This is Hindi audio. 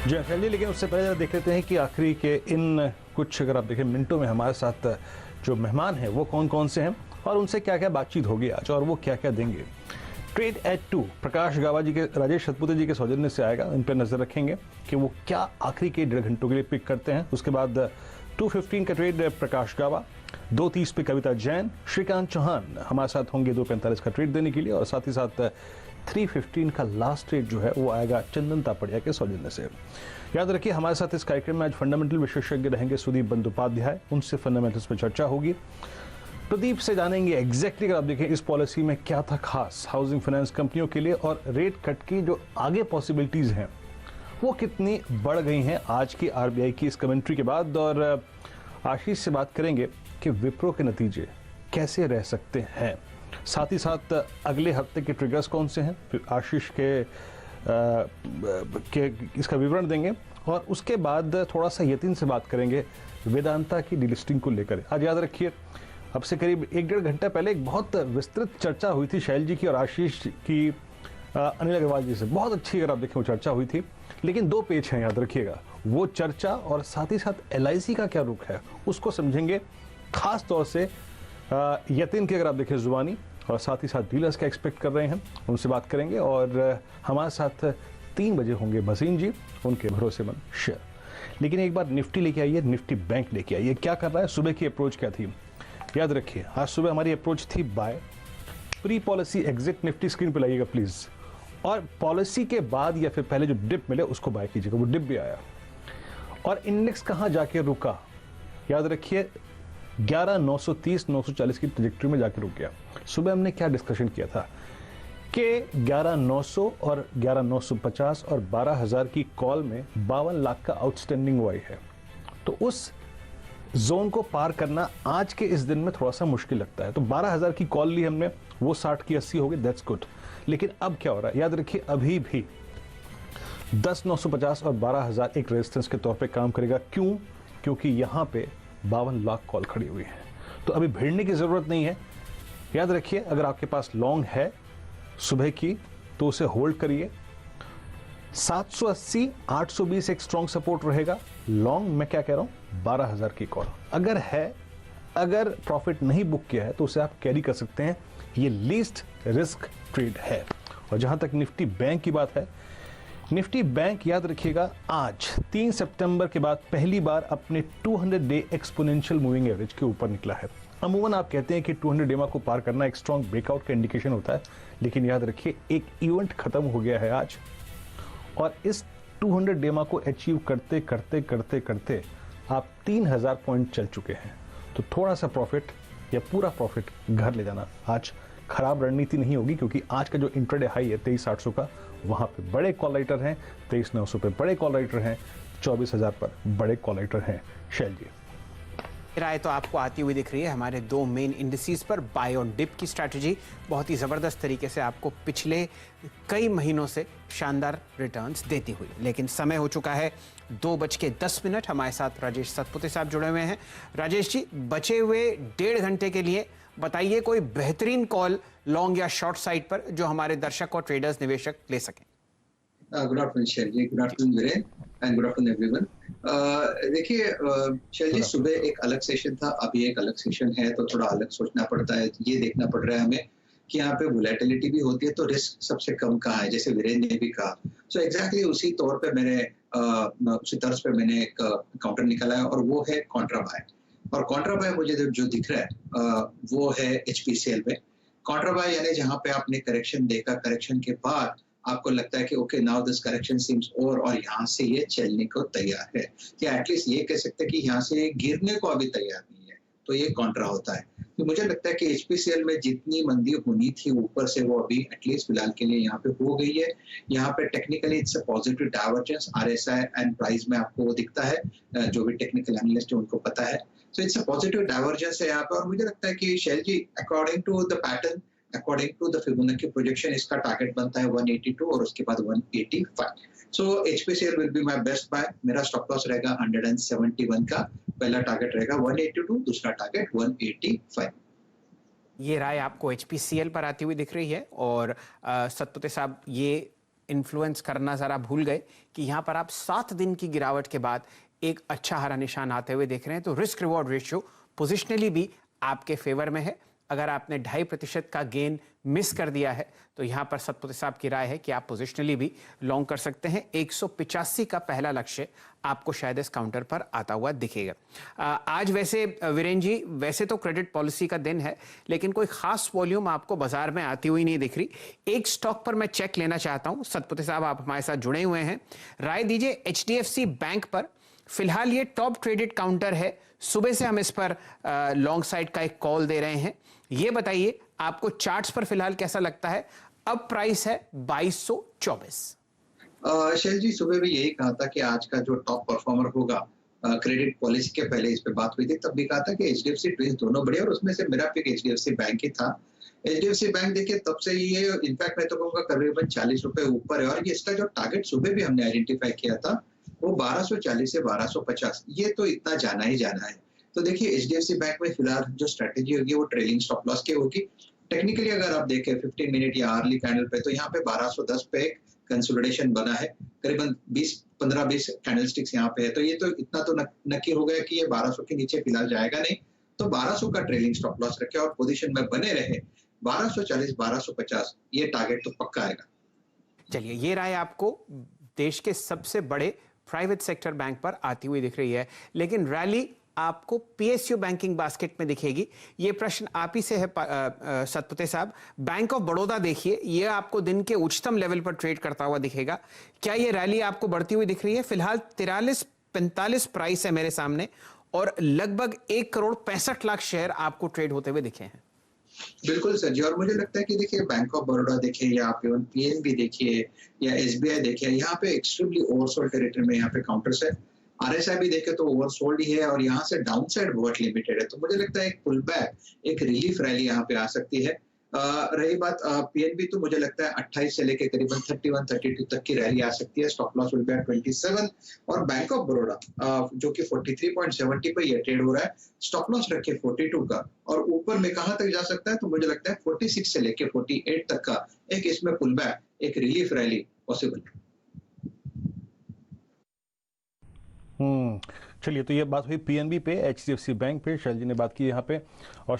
जी चलिए, लेकिन उससे पहले जरा देख लेते हैं कि आखिरी के इन कुछ अगर आप देखें मिनटों में हमारे साथ जो मेहमान हैं वो कौन कौन से हैं और उनसे क्या क्या बातचीत होगी आज और वो क्या क्या देंगे। ट्रेड एट 2 प्रकाश गावा जी के राजेश सतपुते जी के सौजन्य से आएगा। इन पर नजर रखेंगे कि वो क्या आखिरी के 1.5 घंटों के लिए पिक करते हैं। उसके बाद 2:15 का ट्रेड प्रकाश गावा, 2:30 पे कविता जैन, श्रीकांत चौहान हमारे साथ होंगे 2:45 का ट्रेड देने के लिए और साथ ही साथ 3:15 का लास्ट ट्रेड जो है वो आएगा चंदन तापड़िया के सौजन्य से। याद रखिए हमारे साथ इस कार्यक्रम में आज फंडामेंटल विशेषज्ञ रहेंगे सुदीप बंदोपाध्याय, उनसे फंडामेंटल्स पर चर्चा होगी। प्रदीप से जानेंगे एग्जैक्टली अगर आप देखें इस पॉलिसी में क्या था खास हाउसिंग फाइनेंस कंपनियों के लिए और रेट कट की जो आगे पॉसिबिलिटीज हैं वो कितनी बढ़ गई हैं आज की आरबीआई की इस कमेंट्री के बाद। और आशीष से बात करेंगे कि विप्रो के नतीजे कैसे रह सकते हैं। साथ ही साथ अगले हफ्ते के ट्रिगर्स कौन से हैं फिर आशीष के इसका विवरण देंगे और उसके बाद थोड़ा सा यतीन से बात करेंगे वेदांता की डिलिस्टिंग को लेकर। आज याद रखिए अब से करीब 1-1.5 घंटा पहले एक बहुत विस्तृत चर्चा हुई थी शैल जी की और आशीष की अनिल अग्रवाल जी से। बहुत अच्छी अगर आप देखें वो चर्चा हुई थी, लेकिन 2 पेज हैं याद रखिएगा, वो चर्चा और साथ ही साथ LIC का क्या रुख है उसको समझेंगे। खास तौर से यतीन की अगर आप देखें जुबानी और साथ ही साथ डीलर्स क्या एक्सपेक्ट कर रहे हैं उनसे बात करेंगे। और हमारे साथ 3 बजे होंगे भसीन जी, उनके भरोसेमंद शेयर। लेकिन एक बार निफ्टी लेके आइए, निफ्टी बैंक लेके आइए, क्या कर रहा है, सुबह की अप्रोच क्या थी। याद रखिए आज सुबह हमारी अप्रोच थी buy, pre policy exit Nifty screen पे लाइएगा प्लीज, और पॉलिसी के बाद या फिर पहले जो डिप मिले उसको बाय कीजिएगा। वो डिप भी आया और इंडेक्स कहां जाके रुका, याद रखिए 11,930-940 की ट्रैजेक्टरी में जाके रुक गया। सुबह हमने क्या डिस्कशन किया था कि 11,900 और 11,950 और 12,000 की कॉल में 52 लाख का आउटस्टैंडिंग वाई है, तो उस जोन को पार करना आज के इस दिन में थोड़ा सा मुश्किल लगता है। तो 12,000 की कॉल ली हमने, वो 60 की 80 हो गई, दैट्स गुड। लेकिन अब क्या हो रहा है, याद रखिए अभी भी 10,950 और 12,000 एक रेजिस्टेंस के तौर पे काम करेगा। क्यों? क्योंकि यहाँ पे 52 लाख कॉल खड़ी हुई है, तो अभी भिड़ने की जरूरत नहीं है। याद रखिए अगर आपके पास लॉन्ग है सुबह की तो उसे होल्ड करिए। 780 820 एक स्ट्रॉन्ग सपोर्ट रहेगा। लॉन्ग मैं क्या कह रहा हूं 12,000 की कॉल अगर है, अगर प्रॉफिट नहीं बुक किया है तो उसे आप कैरी कर सकते हैं। ये लीस्ट रिस्क ट्रेड है। और जहां तक निफ्टी बैंक की बात है, निफ्टी बैंक याद रखिएगा आज 3 सितंबर के बाद पहली बार अपने 200 डे एक्सपोनेंशियल मूविंग एवरेज के ऊपर निकला है। अमूमन आप कहते हैं कि 200 डेमा को पार करना एक स्ट्रॉन्ग ब्रेकआउट का इंडिकेशन होता है, लेकिन याद रखिए एक इवेंट खत्म हो गया है आज और इस 200 डेमा को अचीव करते करते करते करते आप 3,000 पॉइंट चल चुके हैं। तो थोड़ा सा प्रॉफिट या पूरा प्रॉफिट घर ले जाना आज खराब रणनीति नहीं होगी, क्योंकि आज का जो इंट्राडे हाई है 23,800 का, वहां पे बड़े कॉल राइटर हैं, 23,900 पे बड़े कॉल राइटर हैं, 24,000 पर बड़े कॉल राइटर हैं। शैल जी राय तो आपको आती हुई दिख रही है। हमारे 2 मेन इंडिसेस पर बाय और डिप की स्ट्रैटेजी बहुत ही ज़बरदस्त तरीके से आपको पिछले कई महीनों से शानदार रिटर्न्स देती हुई। लेकिन समय हो चुका है 2:10। हमारे साथ राजेश सतपुते साहब जुड़े हुए हैं। राजेश जी, बचे हुए 1.5 घंटे के लिए बताइए कोई बेहतरीन कॉल लॉन्ग या शॉर्ट साइड पर जो हमारे दर्शक और ट्रेडर्स निवेशक ले सकें। Good afternoon Shail ji, good afternoon Viren and good afternoon everyone. देखिए शैल जी, सुबह एक अलग सेशन था, अभी एक अलग सेशन है, तो थोड़ा अलग सोचना पड़ता है। ये देखना पड़ रहा है हमें कि यहाँ पे वोलेटिलिटी भी होती है, तो रिस्क सबसे कम कहाँ है, जैसे वीरेन ने भी कहा। सो एग्जैक्टली उसी तौर पे उसी तर्ज पे मैंने एक काउंटर निकाला है और वो है कॉन्ट्रा बाय। और कॉन्ट्रा बाय मुझे जो दिख रहा है वो है HPCL में कॉन्ट्रा बाय, यानी जहाँ पे आपने करेक्शन देखा, करेक्शन के बाद आपको लगता है कि okay now this correction seems over और यहाँ से ये चलने को तैयार है, या एटलीस्ट ये कह सकते हैं कि यहाँ से गिरने को अभी तैयार नहीं है, तो ये कॉन्ट्रा होता है। तो मुझे लगता है कि HPCL में जितनी मंदी होनी थी ऊपर से वो अभी एटलीस्ट फिलहाल के लिए यहाँ पे हो गई है। यहाँ पे technically it's a positive divergence, RSI and price में आपको वो दिखता है, जो भी टेक्निकल एनालिस्ट है उनको पता है। So it's a positive divergence है यहाँ पे। और मुझे लगता है कि Shail ji, according to the pattern, according to the Fibonacci projection, इसका टारगेट बनता है 182 और उसके बाद 185। So HPCL will be my best buy. मेरा स्टॉप लॉस रहेगा 171 का, पहला टारगेट रहेगा 182, दूसरा टारगेट 185। ये राय आपको HPCL पर आती हुई दिख रही है। और सतपुते साहब, ये इन्फ्लुएंस करना ज़रा भूल गए कि यहाँ पर आप 7 दिन की गिरावट के बाद एक अच्छा हरा निशान आते हुए देख रहे हैं। तो रिस्क रिवॉर्ड रेशियो पोजिशनली भी आपके फेवर में है। अगर आपने 2.5% का गेन मिस कर दिया है तो यहाँ पर सतपति साहब की राय है कि आप पोजिशनली भी लॉन्ग कर सकते हैं। 185 का पहला लक्ष्य आपको शायद इस काउंटर पर आता हुआ दिखेगा। आज वैसे वीरेन जी, वैसे तो क्रेडिट पॉलिसी का दिन है, लेकिन कोई खास वॉल्यूम आपको बाजार में आती हुई नहीं दिख रही। एक स्टॉक पर मैं चेक लेना चाहता हूं। सतपति साहब, आप हमारे साथ जुड़े हुए हैं, राय दीजिए। HDFC बैंक पर फिलहाल ये टॉप ट्रेडेड काउंटर है। सुबह से हम इस पर लॉन्ग साइड का एक कॉल दे रहे हैं। ये बताइए आपको चार्ट्स पर फिलहाल कैसा लगता है? अब प्राइस है 2224। शैल जी, सुबह भी यही कहा था कि आज का जो टॉप परफॉर्मर होगा, क्रेडिट पॉलिसी के पहले इस पे बात हुई थी, तब भी कहा था कि HDFC ट्विंस दोनों बड़े, और उसमें से मेरा पिक HDFC बैंक ही था। HDFC बैंक देखिए तब से ये, इनफैक्ट मैं तो कहूँगा करीबन 40 रुपए ऊपर है, और ये इसका जो टारगेट सुबह भी हमने आइडेंटिफाई किया था वो 1240 से 1250, ये तो इतना जाना ही जाना है। तो देखिए HDFC बैंक में फिलहाल जो स्ट्रेटेजी होगी वो ट्रेलिंग स्टॉप लॉस की होगी। टेक्निकली अगर आप देखें 15 मिनट या आर्ली कैंडल पे, तो यहाँ पे 1210 पे एक कंसोलिडेशन बना है, करीबन 15-20 कैंडलस्टिक्स यहाँ पे है। तो ये तो इतना तो नक्की हो गया कि ये 1200 के नीचे फिलहाल जाएगा नहीं। तो 1200 का ट्रेलिंग स्टॉप लॉस रखे और पोजीशन में बने रहे। 1240 1250 ये टारगेट तो पक्का आएगा। चलिए, ये राय आपको देश के सबसे बड़े प्राइवेट सेक्टर बैंक पर आती हुई दिख रही है, लेकिन रैली आपको PSU बैंकिंग बास्केट में दिखेगी। ये प्रश्न आप ही से है सतपति साहब। बैंक ऑफ बड़ौदा देखिए, ये आपको दिन के उच्चतम लेवल पर ट्रेड करता हुआ दिखेगा। क्या ये रैली आपको बढ़ती हुई दिख रही है? फिलहाल 43-45 प्राइस है मेरे सामने, और लगभग 1,65,00,000 शेयर आपको ट्रेड होते हुए दिखे हैं। बिल्कुल सर जी, और मुझे लगता है कि देखिए बैंक ऑफ बड़ौदा देखिए या आप इवन PNB देखिए या SBI देखिए, यहाँ पे एक्सट्रीमली ओवरसोल्ड टेरिटरी में यहाँ पे काउंटर्स है। RSI भी देखे तो ओवरसोल्ड ही है, और यहाँ से डाउनसाइड बहुत लिमिटेड है। तो मुझे लगता है एक पुल बैक, एक रिलीफ रैली यहाँ पे आ सकती है। रही बात PNB, तो मुझे लगता है 28 से लेके करीबन 31-32 तक की रैली आ सकती है। Stop loss will be at 27। और बैंक ऑफ बड़ौदा जो कि 43.70 पे ये ट्रेड हो रहा है, स्टॉप लॉस रखे 42 का, और ऊपर में कहां तक जा सकता है? तो मुझे लगता है 46 से लेके 48 तक का एक इसमें पुल बैक, एक रिलीफ रैली पॉसिबल है। चलिए, तो ये बात हुई PNB पे, HDFC बैंक पे, शैल जी ने बात की यहाँ पे। और